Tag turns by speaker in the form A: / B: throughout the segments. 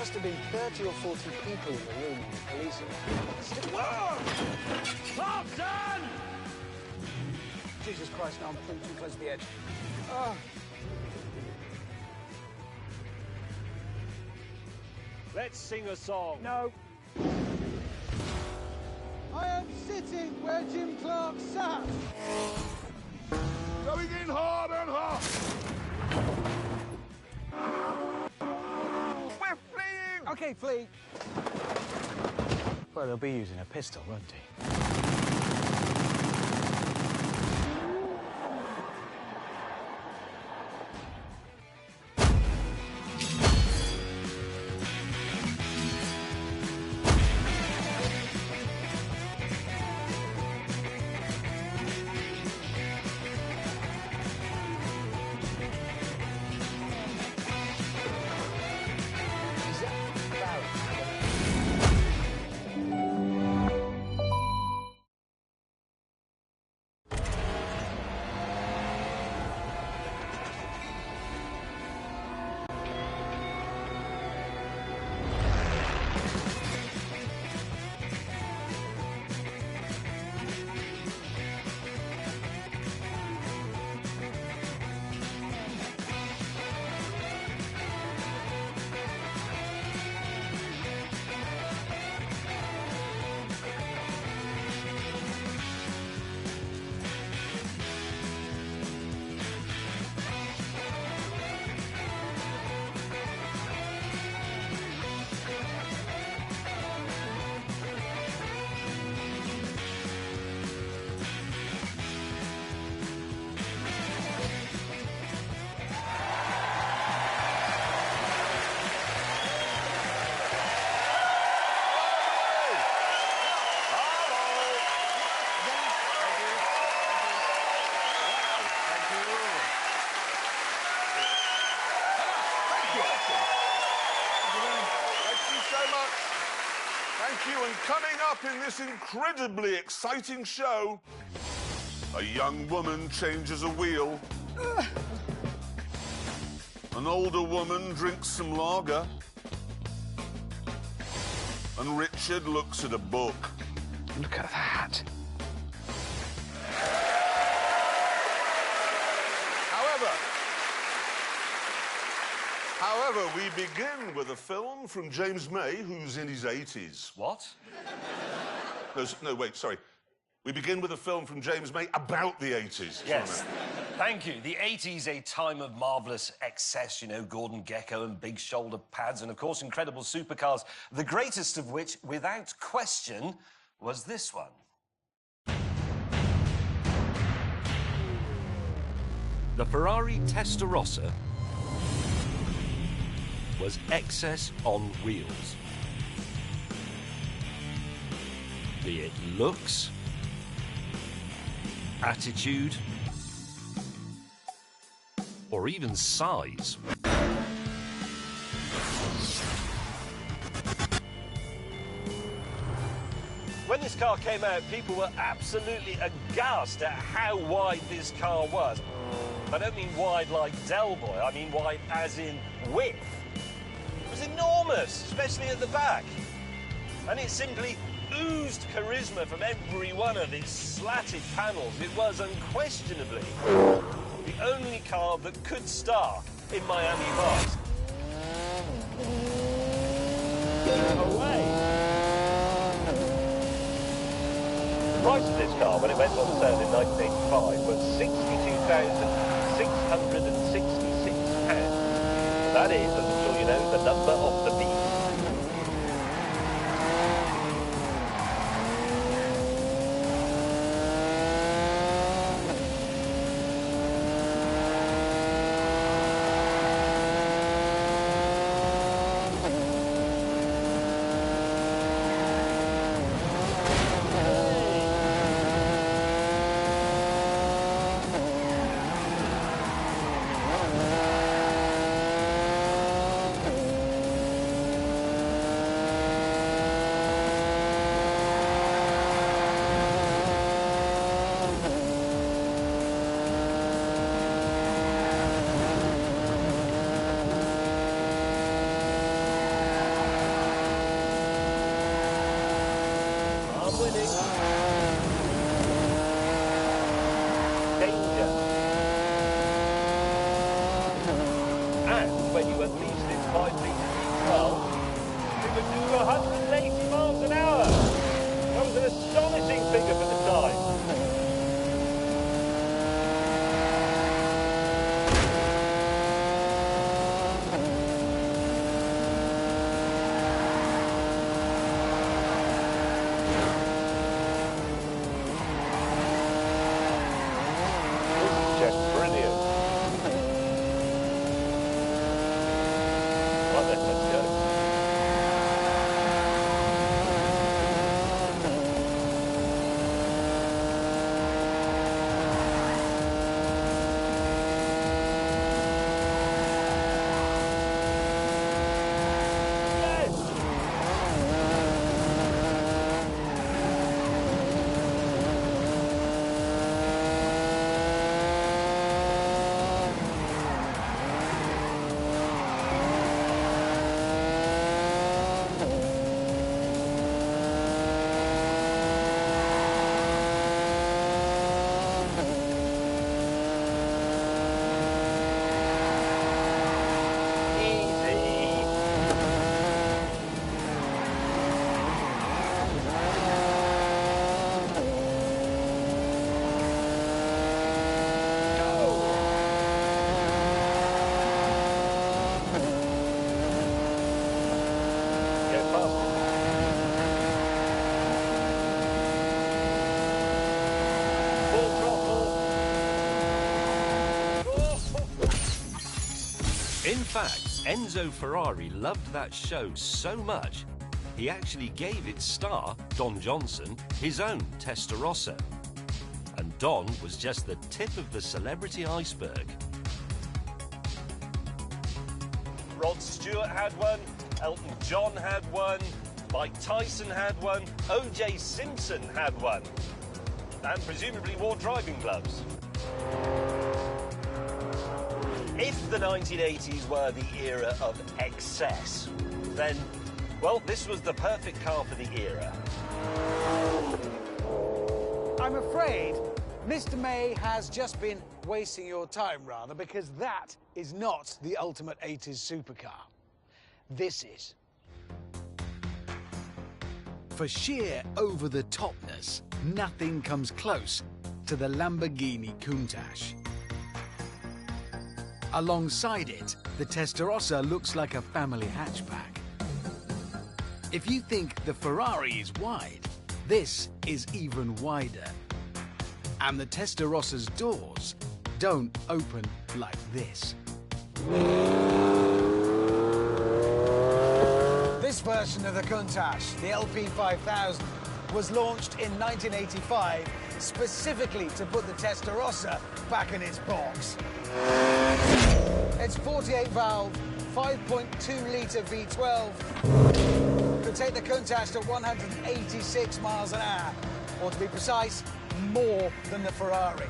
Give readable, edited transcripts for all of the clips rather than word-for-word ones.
A: must have been 30 or 40 people in the room when the police arrived. Whoa! Clarkson! Jesus Christ, no, I'm too close to the edge. Oh.
B: Let's sing a song.
A: No. I am sitting where Jim Clark sat.
C: Going in hard and hard. We're fleeing!
A: OK, flee. Well, they'll be using a pistol, won't they?
C: And coming up in this incredibly exciting show, a young woman changes a wheel. An older woman drinks some lager. And Richard looks at a book.
A: Look at that.
C: However, we begin with a film from James May, who's in his 80s.
B: What?
C: No, wait, sorry. We begin with a film from James May about the 80s.
B: Yes. Thank you. The 80s, a time of marvellous excess, you know, Gordon Gekko and big shoulder pads and, of course, incredible supercars, the greatest of which, without question, was this one. The Ferrari Testarossa was excess on wheels. Be it looks, attitude, or even size. When this car came out, people were absolutely aghast at how wide this car was. I don't mean wide like Del Boy, I mean wide as in width. It was enormous, especially at the back. And it simply oozed charisma from every one of its slatted panels. It was unquestionably the only car that could star in Miami Vice. Away. The price of this car when it went on sale in 1985 was £62,666. That is, as I'm sure you know, the number of the beast. In fact, Enzo Ferrari loved that show so much, he actually gave its star, Don Johnson, his own Testarossa. And Don was just the tip of the celebrity iceberg. Rod Stewart had one, Elton John had one, Mike Tyson had one, O.J. Simpson had one, and presumably wore driving gloves. If the 1980s were the era of excess, then, well, this was the perfect car for the era.
A: I'm afraid Mr. May has just been wasting your time, rather, because that is not the ultimate 80s supercar. This is. For sheer over-the-topness, nothing comes close to the Lamborghini Countach. Alongside it, the Testarossa looks like a family hatchback. If you think the Ferrari is wide, this is even wider. And the Testarossa's doors don't open like this. This version of the Countach, the LP5000, was launched in 1985 specifically to put the Testarossa back in its box. Its 48-valve, 5.2-litre V12 could take the Countach to 186 miles an hour, or to be precise, more than the Ferrari.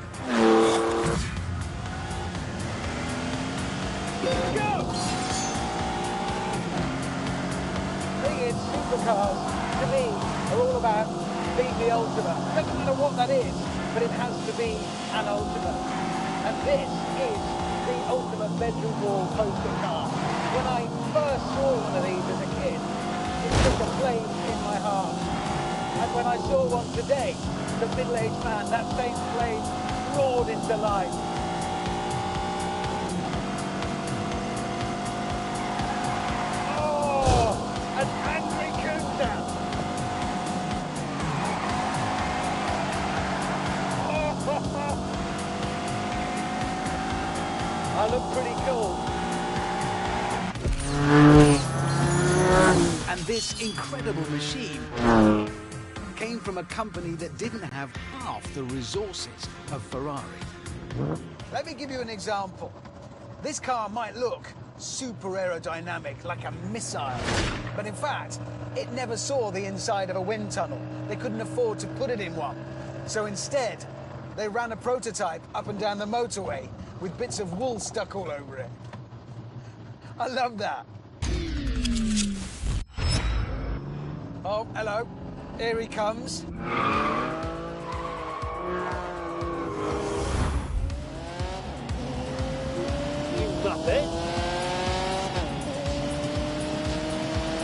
A: Go! The thing is, supercars, to me, are all about being the ultimate. Doesn't matter what that is, but it has to be an ultimate. And this is the ultimate bedroom wall poster car. When I first saw one of these as a kid, it took a flame in my heart. And when I saw one today, the middle-aged man, that same flame roared into life. Oh, an angry Countach. Oh, I look pretty cool. And this incredible machine came from a company that didn't have half the resources of Ferrari. Let me give you an example. This car might look super aerodynamic, like a missile, but in fact, it never saw the inside of a wind tunnel. They couldn't afford to put it in one. So instead, they ran a prototype up and down the motorway with bits of wool stuck all over it. I love that. Oh, hello. Here he comes.
B: You muppet!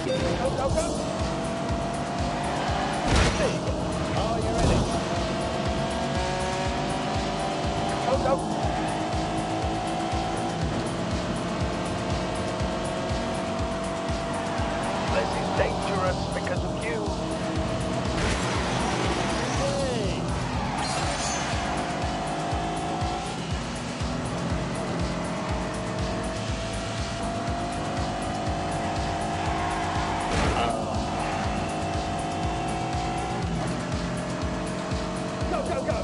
A: Go, go, go!
B: There you go. Oh, you're in it.
A: Go, go! This is dangerous because of you. Go, go, go!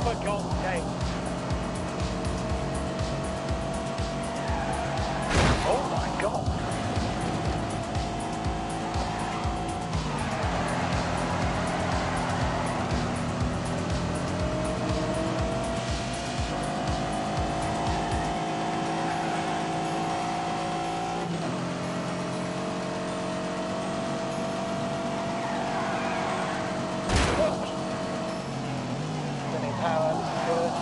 A: For God's sake. Oh my God. Power, good.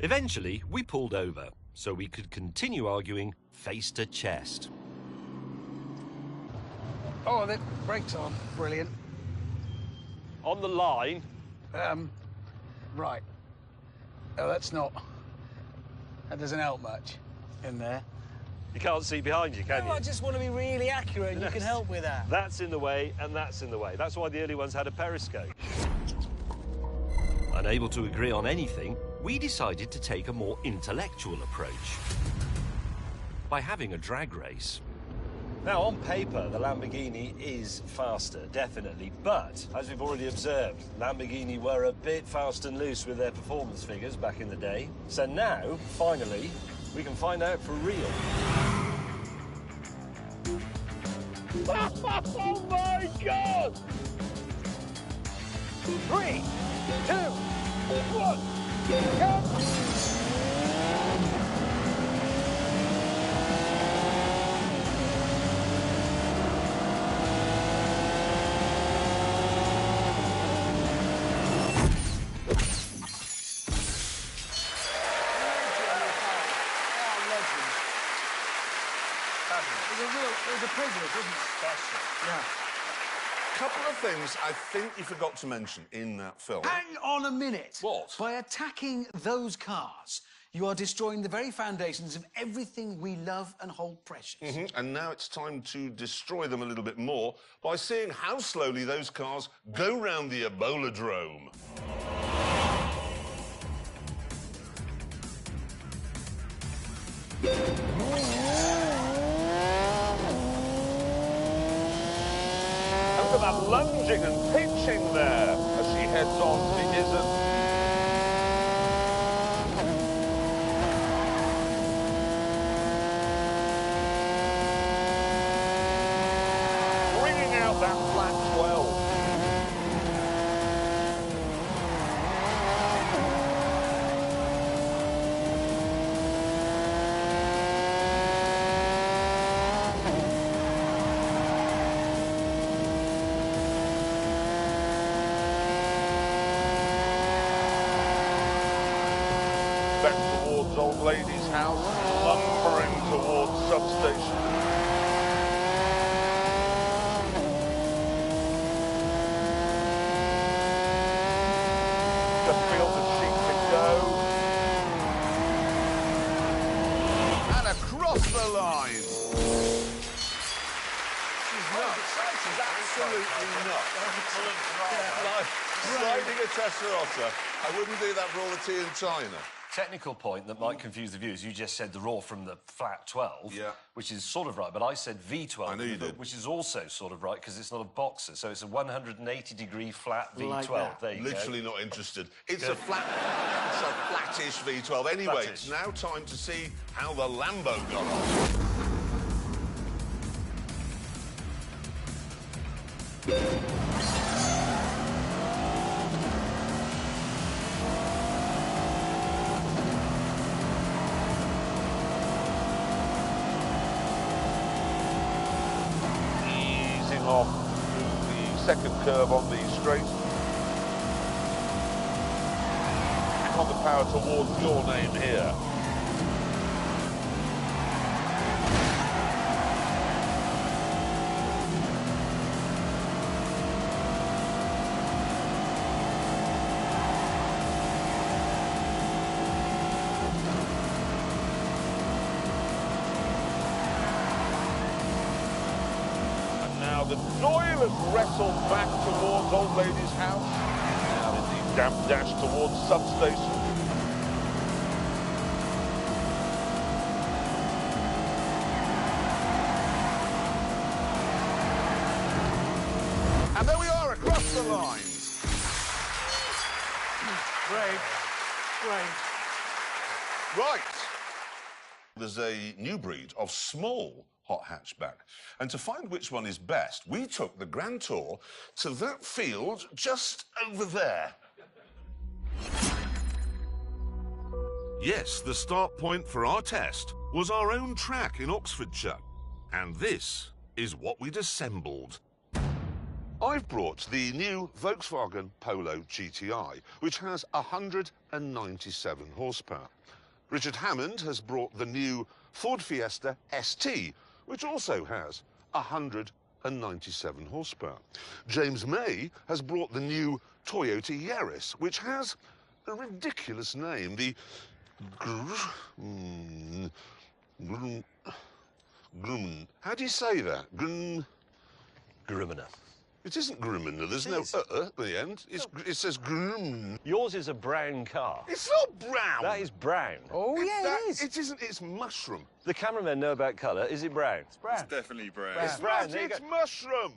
B: Eventually, we pulled over so we could continue arguing face to chest.
A: Oh, the brakes are brilliant.
B: On the line.
A: Right. Oh, that's not... That doesn't help much in there.
B: You can't see behind you, can you?
D: I just want to be really accurate, and you can help with that.
B: That's in the way, and that's in the way. That's why the early ones had a periscope. Unable to agree on anything, we decided to take a more intellectual approach by having a drag race. Now, on paper, the Lamborghini is faster, definitely, but, as we've already observed, Lamborghini were a bit fast and loose with their performance figures back in the day. So now, finally, we can find out for real. Oh my God! 3, 2, 1, go!
A: It was a privilege, wasn't it?
B: Special.
A: Yeah.
C: Couple of things I think you forgot to mention in that film.
A: Hang on a minute.
C: What?
A: By attacking those cars, you are destroying the very foundations of everything we love and hold precious.
C: And now it's time to destroy them a little bit more by seeing how slowly those cars go round the Ebola-drome. Look at that lunging and pitching there as she heads on to the Isn't. Bringing out that flat 12. Back towards Old Lady's house, lumbering towards substation. Just feels a sheet to go. And across the line. She's not. She's absolutely not. Like sliding a Testarossa. I wouldn't do that for all the tea in China.
B: Technical point that might confuse the viewers. You just said the raw from the flat 12,
C: Yeah.
B: which is sort of right, but I said V12.
C: I knew you did.
B: Which is also sort of right, because it's not a boxer, so it's a 180-degree flat V12.
A: Like that.
B: There you
C: Literally
B: go.
C: not interested. It's a flattish V12. Anyway,
B: Flattish.
C: it's now time to see how the Lambo got on. Easing off through the second curve on the straight. Back on the power towards your name here. Now the Doyle has wrestled back towards Old Lady's house. Now in the damp dash towards substation. And there we are across the lines.
A: Brave.
C: Right. There's a new breed of small hot hatchback. And to find which one is best, we took the Grand Tour to that field just over there. Yes, the start point for our test was our own track in Oxfordshire. And this is what we'd assembled. I've brought the new Volkswagen Polo GTI, which has 197 horsepower. Richard Hammond has brought the new Ford Fiesta ST, which also has 197 horsepower. James May has brought the new Toyota Yaris, which has a ridiculous name, the how do you say that?
B: Gruminer.
C: It isn't Gruminer. There's no at the end. It says Grum.
B: Yours is a brown car.
C: It's not brown.
B: That is brown.
D: Oh, yeah, it is.
C: It isn't. It's mushroom.
B: The cameramen know about colour. Is it brown?
D: It's brown.
E: It's definitely brown.
B: It's brown.
C: It's mushroom.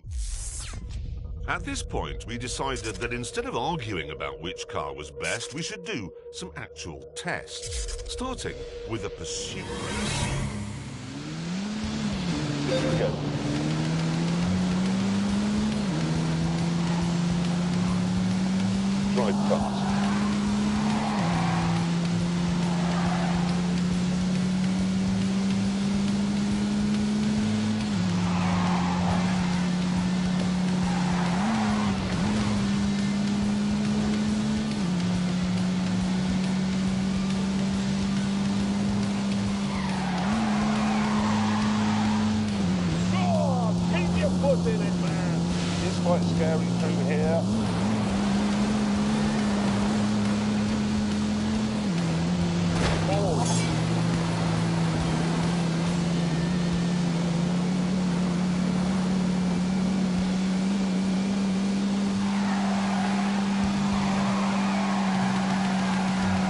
C: At this point, we decided that instead of arguing about which car was best, we should do some actual tests, starting with a pursuit race.
B: Here we go.
C: Drive fast.
B: Keep your foot in it, man. It's quite scary through here.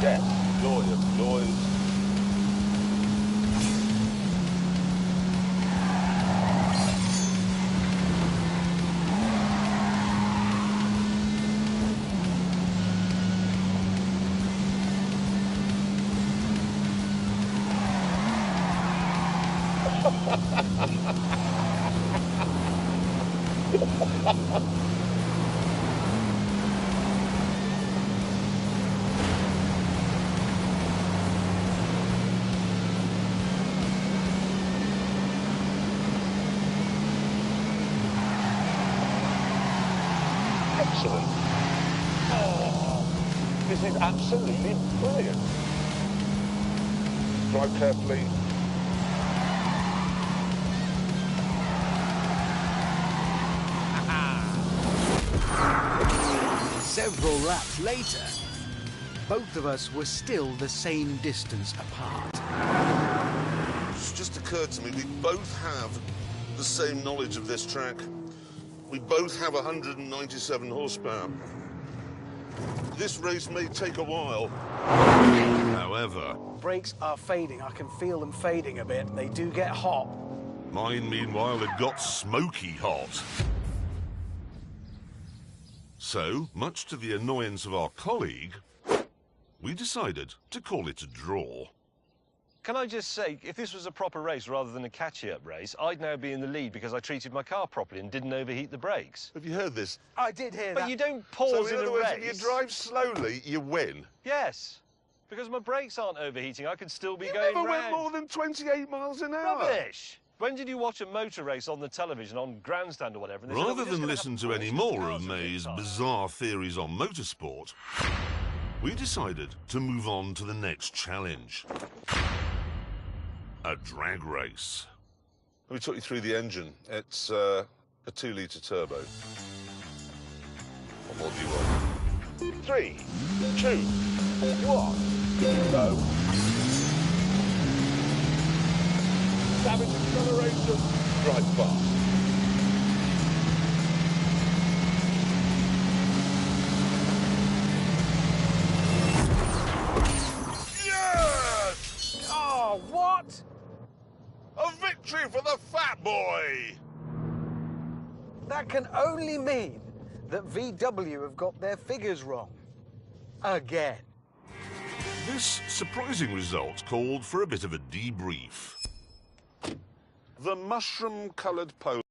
B: Yes, noise. Excellent. Oh, this is absolutely brilliant. Drive carefully.
A: Several laps later, both of us were still the same distance apart.
C: It's just occurred to me, we both have the same knowledge of this track. We both have 197 horsepower. This race may take a while. However,
D: Brakes are fading. I can feel them fading a bit. They do get hot.
C: mine, meanwhile, had got smoky hot. So, much to the annoyance of our colleague, we decided to call it a draw.
B: Can I just say, if this was a proper race rather than a catchy-up race, I'd now be in the lead because I treated my car properly and didn't overheat the brakes.
C: Have you heard this?
D: I did hear that.
B: But you don't pause
C: So in
B: in
C: other
B: a
C: words,
B: race.
C: if you drive slowly, you win.
B: Yes, because my brakes aren't overheating. I could still be
C: You
B: going
C: never went
B: round.
C: more than 28 miles an hour.
B: Rubbish! When did you watch a motor race on the television, on Grandstand or whatever? and they said,
C: Rather
B: "Oh, we're just
C: than
B: gonna
C: listen
B: have
C: to any
B: 40
C: more
B: cars
C: of
B: at
C: May's
B: the time."
C: bizarre theories on motorsport, we decided to move on to the next challenge. A drag race. Let me talk you through the engine. It's a 2-litre turbo. What more do you want?
B: 3, 2, 1, go. Savage acceleration. Drive fast.
C: Yes!
D: Oh, what?
C: A victory for the fat boy!
D: That can only mean that VW have got their figures wrong. Again.
C: This surprising result called for a bit of a debrief. The mushroom-coloured polo.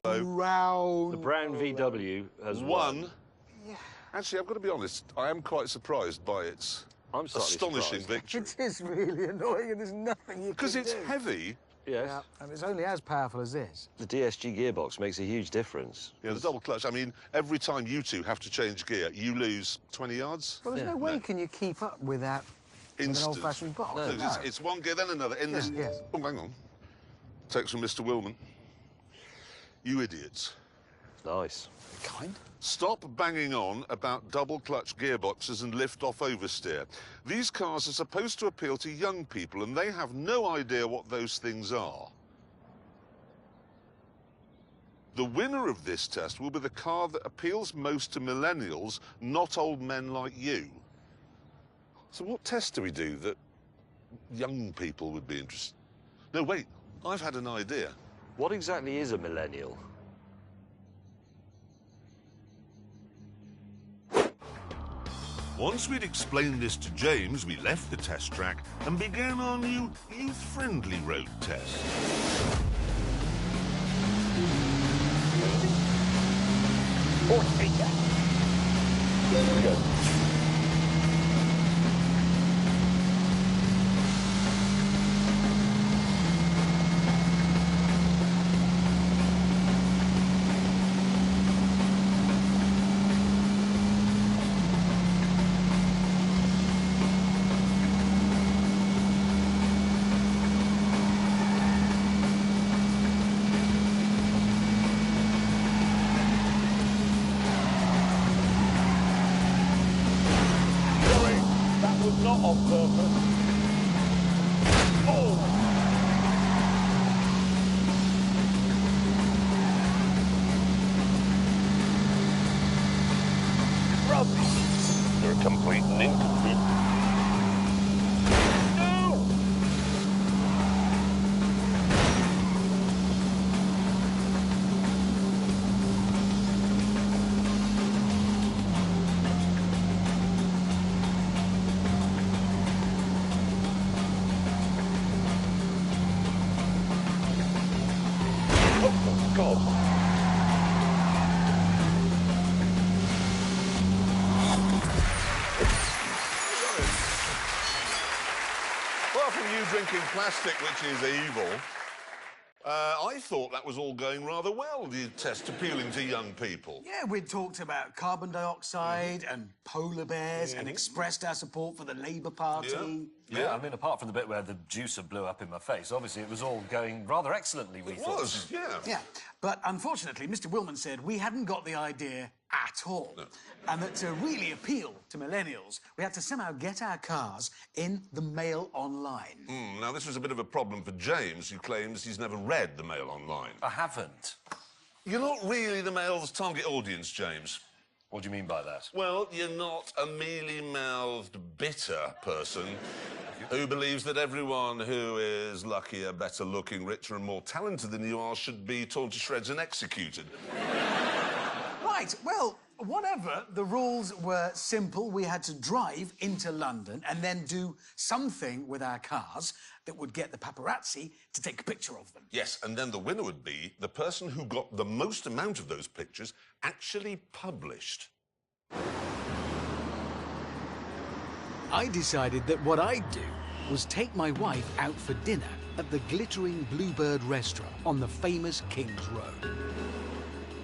D: Round.
B: The brown VW has
C: Won. Actually, I've got to be honest, I am quite surprised by its
B: I'm slightly
C: astonishing
B: surprised.
C: victory.
D: It is really annoying and there's nothing you can do.
C: Because it's heavy
B: Yes.
D: Yeah, and it's only as powerful as this.
B: The DSG gearbox makes a huge difference.
C: Yeah, the double clutch. I mean, every time you two have to change gear, you lose 20 yards.
D: Well, there's no way can you keep up with that with an old-fashioned box.
C: No, it's one gear, then another. In this.
D: Yes.
C: Oh, hang on. Text from Mr. Willman. You idiots.
B: Nice.
D: Kind.
C: Stop banging on about double clutch gearboxes and lift off oversteer. These cars are supposed to appeal to young people and they have no idea what those things are. The winner of this test will be the car that appeals most to millennials, not old men like you. So what test do we do that young people would be interested? No, wait, I've had an idea.
B: What exactly is a millennial?
C: Once we'd explained this to James, we left the test track and began our new youth-friendly road test.
B: Not on purpose. Oh! Rubbish. You're a complete nincompoop. No! Oh, God.
C: Apart from you drinking plastic, which is evil, I thought that was all going rather well, the test appealing to young people.
A: Yeah, we'd talked about carbon dioxide and polar bears and expressed our support for the Labour Party.
B: Yeah, I mean, apart from the bit where the juicer blew up in my face, obviously it was all going rather excellently, we thought.
C: It was, yeah.
A: Yeah, but unfortunately, Mr. Willman said we hadn't got the idea at all.
C: No.
A: And that to really appeal to millennials, we had to somehow get our cars in the Mail Online.
C: Now, this was a bit of a problem for James, who claims he's never read the Mail Online.
B: I haven't.
C: You're not really the Mail's target audience, James.
B: What do you mean by that?
C: Well, you're not a mealy-mouthed, bitter person who believes that everyone who is luckier, better-looking, richer and more talented than you are should be torn to shreds and executed.
A: Right, well, whatever. The rules were simple. We had to drive into London and then do something with our cars that would get the paparazzi to take a picture of them.
C: Yes, and then the winner would be the person who got the most amount of those pictures actually published.
A: I decided that what I'd do was take my wife out for dinner at the glittering Bluebird restaurant on the famous King's Road.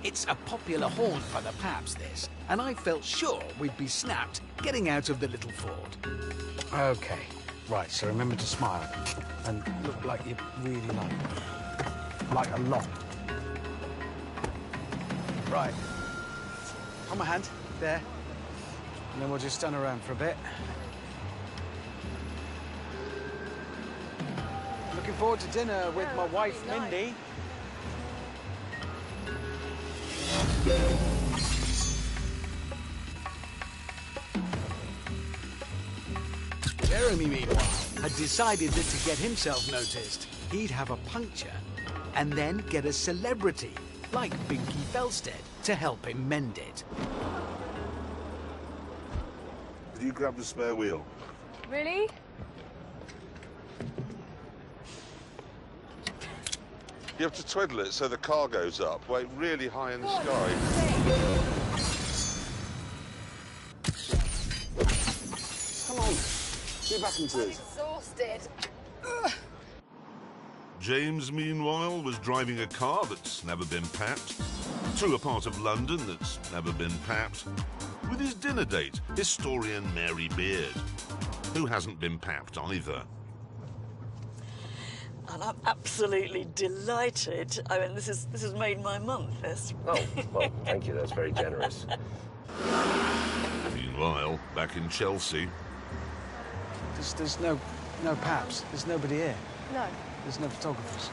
A: It's a popular haunt for the paps, this, and I felt sure we'd be snapped getting out of the little Ford. OK, right, so remember to smile and look like you really like a lot. Right. Hold my hand, there. And then we'll just stand around for a bit. Looking forward to dinner with my wife, Mindy. Jeremy, meanwhile, had decided that to get himself noticed, he'd have a puncture and then get a celebrity, like Binky Felstead, to help him mend it.
C: Did you grab the spare wheel?
E: Really?
C: You have to twiddle it so the car goes up, way really high in the sky. Come on, get back into
E: I'm
C: it.
E: exhausted.
C: James, meanwhile, was driving a car that's never been papped, through a part of London that's never been papped, with his dinner date, historian Mary Beard, who hasn't been papped either.
E: And I'm absolutely delighted. I mean, this has made my month, this.
B: Oh, well, thank you. That's very generous.
C: Meanwhile, back in Chelsea...
D: There's no paps. There's nobody here.
F: No.
D: There's no photographers.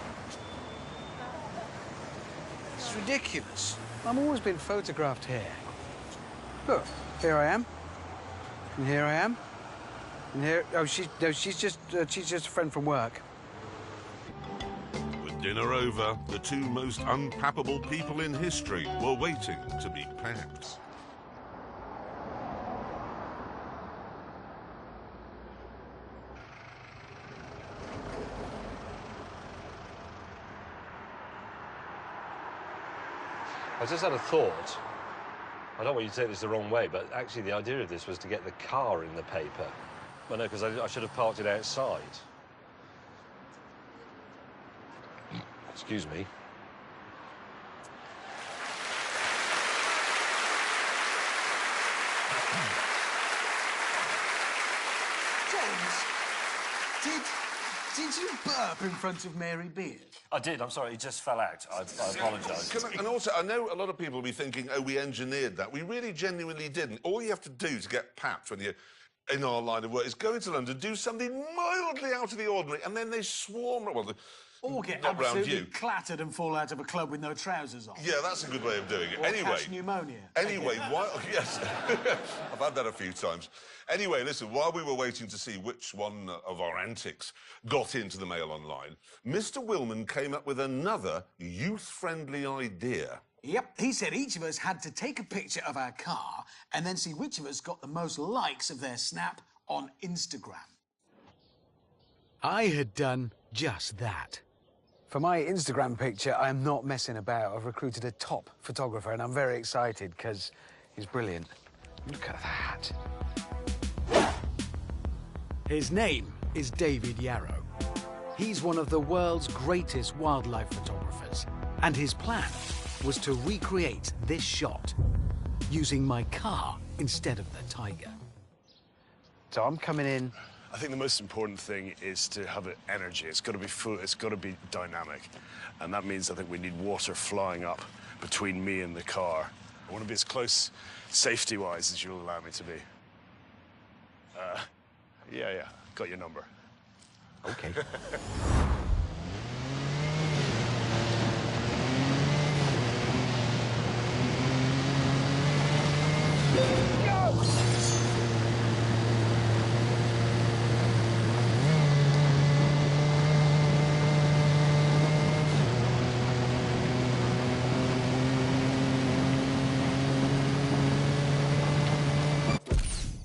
D: It's ridiculous. I've always been photographed here. Look, here I am. And here I am. And here... Oh, she's just a friend from work.
C: With dinner over, the two most unpappable people in history were waiting to be papped.
B: I just had a thought. I don't want you to take this the wrong way, but actually the idea of this was to get the car in the paper. Well, no, because I should have parked it outside. Excuse me.
D: James, did you burp in front of Mary Beard?
B: I did, I'm sorry, it just fell out. I apologise.
C: And also, I know a lot of people will be thinking, oh, we engineered that. We really genuinely didn't. All you have to do to get papped when you're in our line of work is go into London, do something mildly out of the ordinary, and then they swarm... Well,
D: or get
C: not round
D: absolutely
C: you.
D: clattered and fall out of a club with no trousers on.
C: Yeah, that's a good way of doing it.
D: Or
C: Anyway...
D: catch pneumonia.
C: Anyway, yes, I've had that a few times. Anyway, listen, while we were waiting to see which one of our antics got into the Mail Online, Mr. Willman came up with another youth-friendly idea.
D: Yep, he said each of us had to take a picture of our car and then see which of us got the most likes of their snap on Instagram. I had done just that. For my Instagram picture, I'm not messing about. I've recruited a top photographer and I'm very excited because he's brilliant. Look at that. His name is David Yarrow. He's one of the world's greatest wildlife photographers, and his plan was to recreate this shot using my car instead of the tiger. So I'm coming in.
G: I think the most important thing is to have energy. It's got to be full, it's got to be dynamic. And that means I think we need water flying up between me and the car. I want to be as close, safety-wise, as you'll allow me to be. Yeah, got your number.
D: Okay.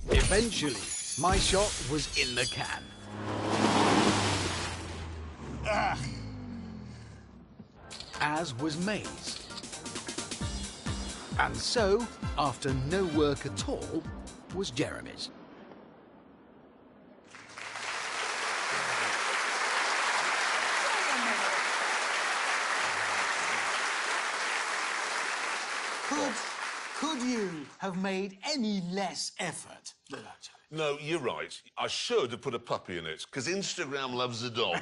D: Eventually, my shot was in the can. As was May's. And so, after no work at all, was Jeremy's. Could you have made any less effort than that?
C: No, you're right. I should have put a puppy in it, because Instagram loves a dog.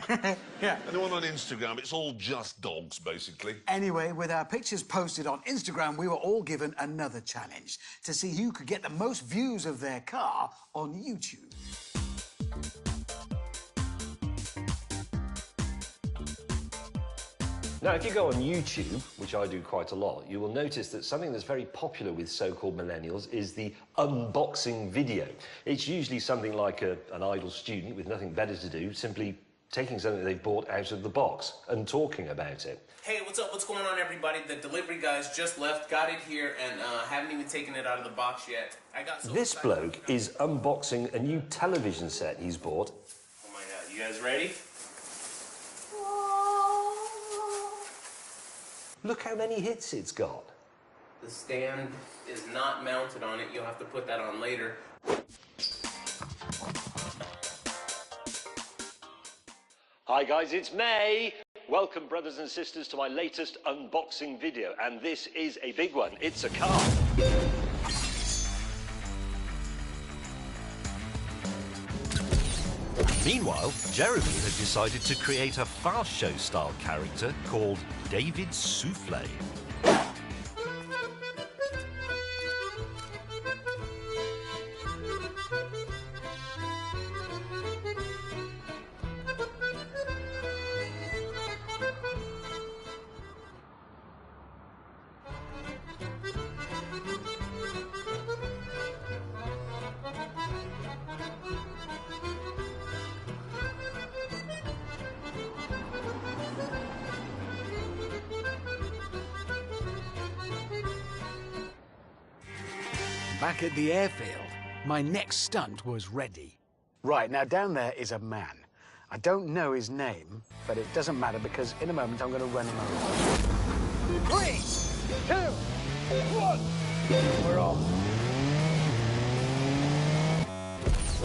D: Yeah.
C: Anyone on Instagram, it's all just dogs, basically.
D: Anyway, with our pictures posted on Instagram, we were all given another challenge to see who could get the most views of their car on YouTube.
B: Now, if you go on YouTube, which I do quite a lot, you will notice that something that's very popular with so-called millennials is the unboxing video. It's usually something like an idle student with nothing better to do, simply taking something they've bought out of the box and talking about it.
H: Hey, what's up? What's going on, everybody? The delivery guys just left, got it here, and haven't even taken it out of the box yet.
B: This bloke is unboxing a new television set he's bought.
H: Oh my God, you guys ready?
B: Look how many hits it's got.
H: The stand is not mounted on it. You'll have to put that on later.
B: Hi guys, it's May. Welcome, brothers and sisters, to my latest unboxing video, and this is a big one. It's a car. Meanwhile, Jeremy had decided to create a fast show-style character called David Souffle.
D: Back at the airfield, my next stunt was ready. Right, now down there is a man. I don't know his name, but it doesn't matter because in a moment I'm going to run him over. 3, 2, 1. We're off.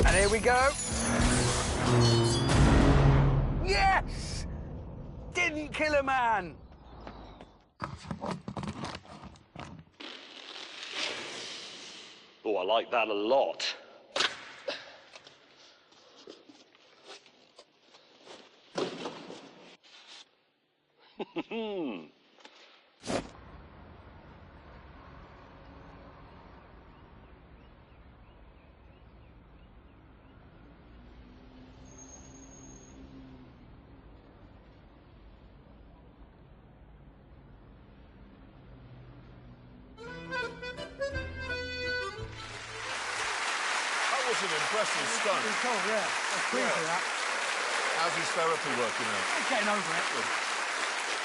D: And here we go. Yes! Didn't kill a man.
B: Oh, I like that a lot.
C: That was an impressive stunt.
D: Pretty cool, yeah. I'm pleased with that.
C: How's his therapy working out?
D: I'm getting over it.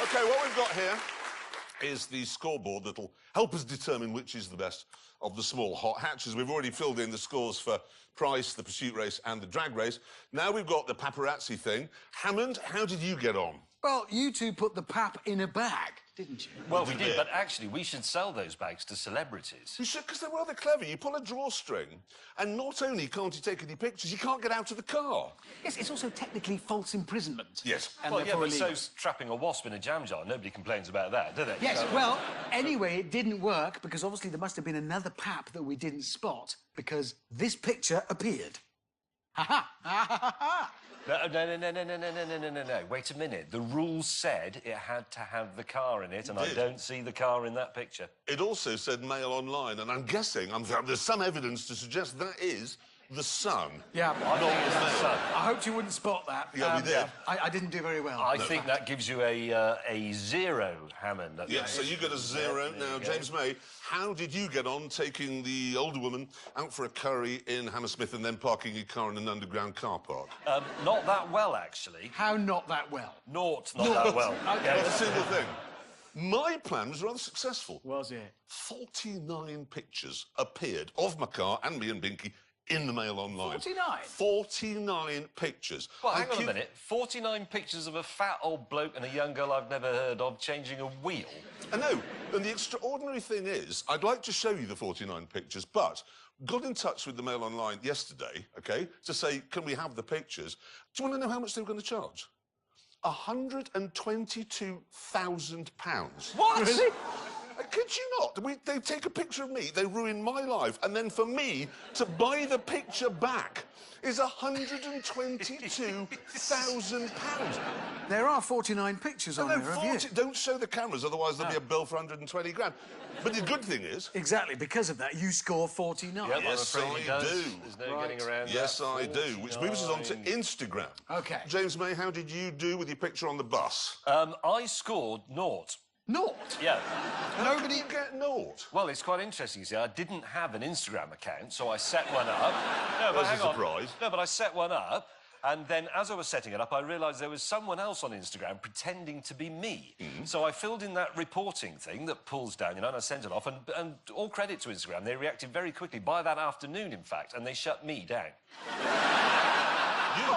C: OK, what we've got here is the scoreboard that'll help us determine which is the best of the small hot hatches. We've already filled in the scores for Price, the pursuit race and the drag race. Now we've got the paparazzi thing. Hammond, how did you get on?
D: Well, you two put the pap in a bag, didn't you?
B: Well, we did, but actually, we should sell those bags to celebrities.
C: You should, because they're rather clever. You pull a drawstring, and not only can't you take any pictures, you can't get out of the car.
D: Yes, it's also technically false imprisonment.
C: Yes.
D: And
B: Well, yeah,
D: therefore
B: but
D: illegal.
B: so's trapping a wasp in a jam jar. Nobody complains about that, do they?
D: Yes,
B: So-
D: well, anyway, it didn't work because obviously there must have been another pap that we didn't spot because this picture appeared. Ha ha! Ha ha ha!
B: No. Wait a minute. The rules said it had to have the car in it, and I
C: did.
B: don't see the car in that picture.
C: It also said Mail Online, and I'm guessing there's some evidence to suggest that is the Sun.
D: Yeah,
B: I think it's the Sun.
D: I hoped you wouldn't spot that.
C: Yeah, we did.
D: I didn't do very well.
B: I think that gives you a 0, Hammond.
C: Yeah, so you got a 0. Now, James May, how did you get on taking the older woman out for a curry in Hammersmith and then parking your car in an underground car park?
B: Not that well, actually.
D: How not that well?
B: Not that well.
D: Okay.
C: That's a simple thing. My plan was rather successful.
D: Was it?
C: 49 pictures appeared of my car and me and Binky in the Mail Online.
D: 49?
C: 49 pictures.
B: Well, hang on a minute. 49 pictures of a fat old bloke and a young girl I've never heard of changing a wheel.
C: I know. And the extraordinary thing is, I'd like to show you the 49 pictures, but got in touch with the Mail Online yesterday, OK, to say, can we have the pictures? Do you want to know how much they were going to charge? £122,000.
B: What?
D: Really?
C: I kid you not. They take a picture of me, they ruin my life, and then for me to buy the picture back is £122,000.
D: There are 49 pictures on
C: No,
D: there of
C: 40.
D: you.
C: Don't show the cameras, otherwise there'll be a bill for 120 grand. But the good thing is...
D: Exactly, because of that, you score 49.
B: Yep,
C: Yes,
B: I'm afraid he
C: I
B: does.
C: do.
B: There's no
D: Right.
B: getting around
C: Yes,
B: that.
C: I do. Which moves us on to
B: 49.
C: Instagram.
D: OK.
C: James May, how did you do with your picture on the bus?
B: I scored 0.
D: Naught?
B: Yeah.
C: Nobody get naught.
B: Well, it's quite interesting, you see. I didn't have an Instagram account, so I set one up. No, but
C: That's a
B: hang on.
C: surprise.
B: No, but I set one up, and then as I was setting it up, I realised there was someone else on Instagram pretending to be me. So I filled in that reporting thing that pulls down, and I sent it off, and all credit to Instagram. They reacted very quickly, by that afternoon, in fact, and they shut me down.
C: You?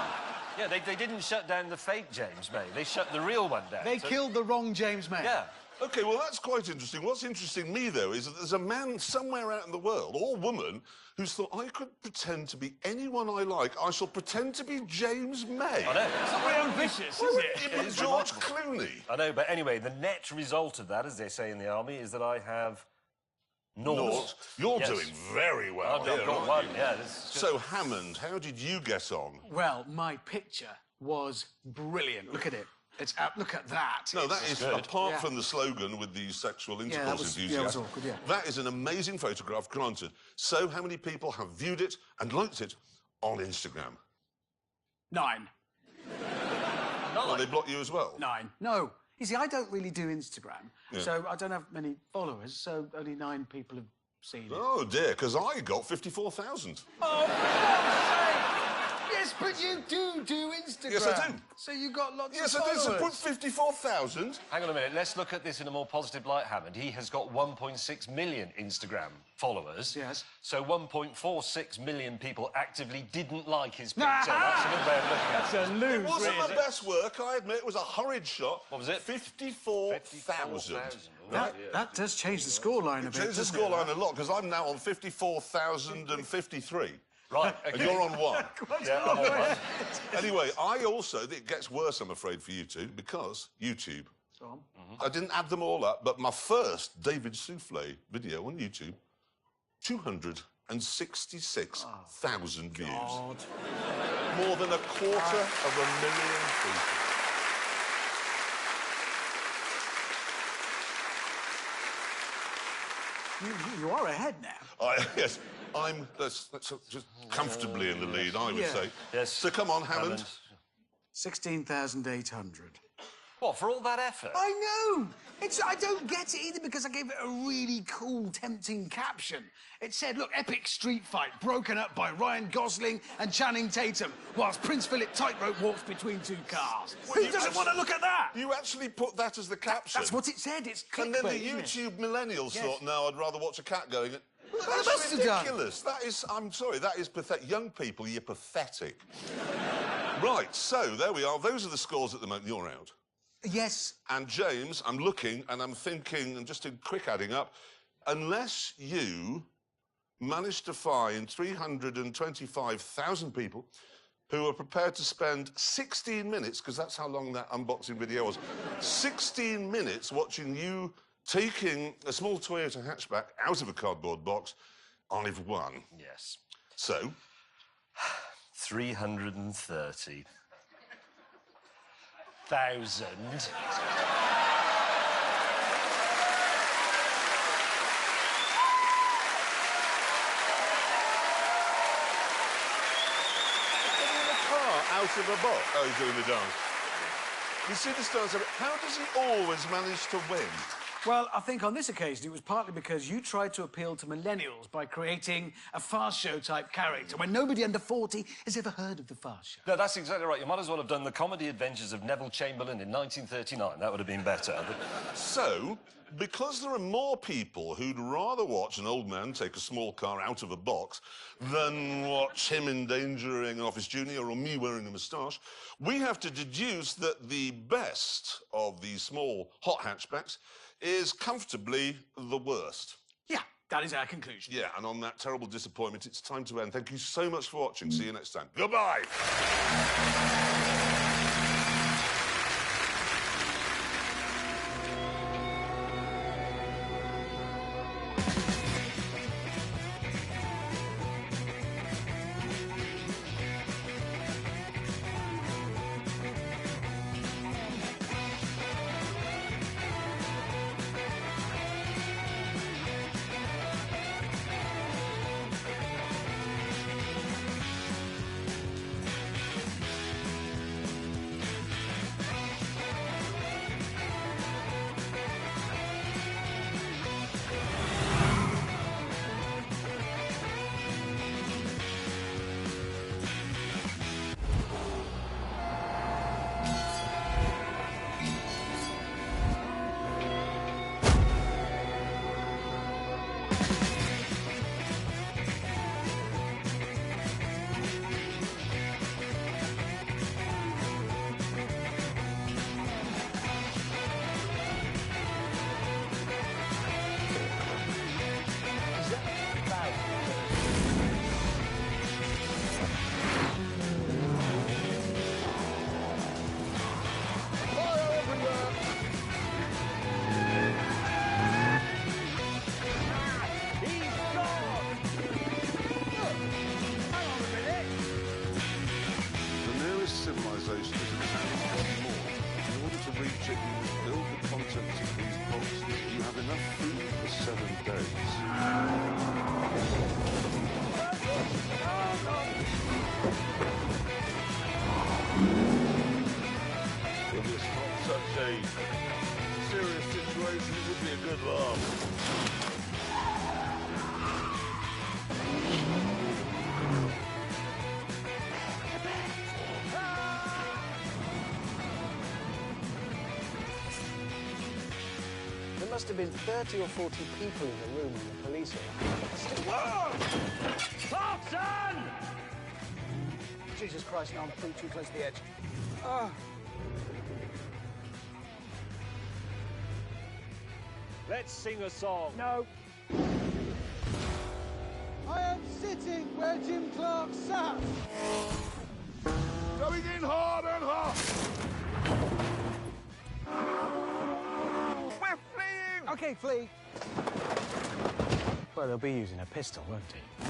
B: Yeah, they didn't shut down the fake James May. They shut the real one down.
D: They killed the wrong James May.
B: Yeah.
C: OK, well, that's quite interesting. What's interesting me, though, is that there's a man somewhere out in the world, or woman, who's thought, I could pretend to be anyone I like. I shall pretend to be James May.
B: I know.
D: It's not very ambitious, is it?
C: It was George Clooney.
B: I know, but anyway, the net result of that, as they say in the army, is that I have naught.
C: You're doing very well.
B: I've got one, yeah.
C: So, Hammond, how did you get on?
D: Well, my picture was brilliant. Look at it. It's look at that.
C: No, that is,
B: good.
C: apart from the slogan with the sexual intercourse enthusiasm,
D: that was awkward, yeah.
C: that is an amazing photograph, granted. So, how many people have viewed it and liked it on Instagram?
D: 9.
C: Well, they block you as well?
D: 9. No. You see, I don't really do Instagram, so I don't have many followers, so only 9 people have seen it.
C: Oh, dear, because I got 54,000.
D: Oh, for God's sake! Yes, but you do Instagram.
C: Yes, I do.
D: So you got lots
C: Yes,
D: of
C: I do.
D: followers.
C: So put 54,000.
B: Hang on a minute. Let's look at this in a more positive light, Hammond. He has got 1.6 million Instagram followers.
D: Yes.
B: So 1.46 million people actively didn't like his picture. That's a good way of looking at it.
D: That's a lose,
C: It wasn't
D: really.
C: the best work, I admit. It was a hurried shot.
B: What was it?
C: 54,000.
D: That does change the scoreline a bit.
C: Changed the
D: doesn't it?
C: scoreline a lot, because I'm now on 54,053.
B: Right, okay.
C: And you're on 1.
B: Yeah, I'm on one.
C: Anyway, it gets worse, I'm afraid, for you two, because YouTube.
D: Go on.
C: I didn't add them all up, but my first David Soufflé video on YouTube, 266,000 views.
D: God.
C: More than 250,000 people.
D: You are ahead now.
C: Yes, I'm that's just comfortably in the lead, I would say.
B: Yes.
C: So come on, Hammond.
D: 16,800.
B: What, for all that effort?
D: I know! I don't get it either because I gave it a really cool, tempting caption. It said, look, epic street fight broken up by Ryan Gosling and Channing Tatum whilst Prince Philip tightrope walks between 2 cars.
C: Well,
D: Who doesn't want to look at that?
C: You actually put that as the caption?
D: That's what it said. It's clickbait,
C: And then the
D: isn't it?
C: YouTube millennials thought, no, I'd rather watch a cat going...
D: Well, they
C: That's
D: must have done.
C: ridiculous. That is, I'm sorry, that is pathetic. Young people, you're pathetic. Right, so there we are. Those are the scores at the moment. You're out.
D: Yes.
C: And James, I'm looking and I'm thinking, and just in quick adding up, unless you manage to find 325,000 people who are prepared to spend 16 minutes, because that's how long that unboxing video was, 16 minutes watching you taking a small Toyota hatchback out of a cardboard box, I've won.
B: Yes.
C: So?
B: 330,000.
C: Out of a box. Oh, he's doing the dance. You see this dance? How does he always manage to win?
D: Well, I think on this occasion it was partly because you tried to appeal to millennials by creating a fast show type character when nobody under 40 has ever heard of the fast show.
B: No, that's exactly right. You might as well have done the comedy adventures of Neville Chamberlain in 1939. That would have been better.
C: So, because there are more people who'd rather watch an old man take a small car out of a box than watch him endangering an office junior or me wearing a moustache, we have to deduce that the best of these small hot hatchbacks is comfortably the worst.
D: Yeah, that is our conclusion.
C: Yeah, and on that terrible disappointment, it's time to end. Thank you so much for watching. See you next time. Goodbye. Serious situation, it would be a good laugh.
F: There must have been 30 or 40 people in the room when the police arrived.
B: Clarkson!
D: Jesus Christ, no, I'm too close to the edge.
B: Let's sing a song.
D: No. I am sitting where Jim Clark sat.
C: Going in hard and hard. We're fleeing.
D: Okay, flee.
F: Well, they'll be using a pistol, won't he?